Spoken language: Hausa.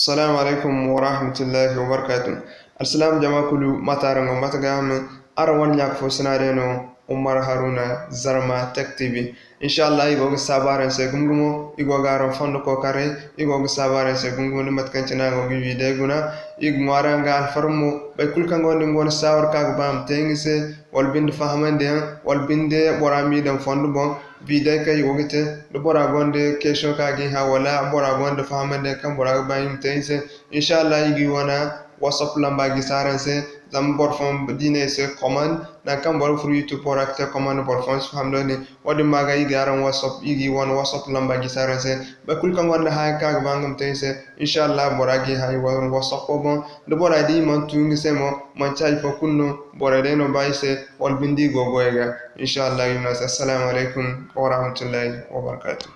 السلام عليكم ورحمة الله وبركاته. السلام جماعة كلو مطارنغو متغام أروان يكفو سنارينو عمر هارون زرما تك تي في. إن شاء الله يغوغ سابارن سيغمغمو يغوغ عرم فندو كوكاري يغوغ سابارن سيغمغمو نمتكنتنا غوغي فيديوغونا يغمارنغا الفرمو بكل كان غوندي ساور كاغ بام تينغسي والبند فهمندي والبند ورامي دم فندو بون video kay wogite do bora gonde question ka gi ha wala bora gonde famande kam bora bayim tense inshallah yigi wana whatsapp lamba gi saranse zam bor fam dine se command na kam bor fru youtube bor akte command bor fam famdo ni wadi maga yigi aran whatsapp yigi wana whatsapp lamba gi saranse ba kul kan gonde ha ka bangam tense inshallah bora gi ha wana whatsapp ko bon do bora di man tungi se mo man chay fo kunno bora de no bayse wal bindi gogoyga inshallah yumna assalamu alaikum ورحمة الله وبركاته.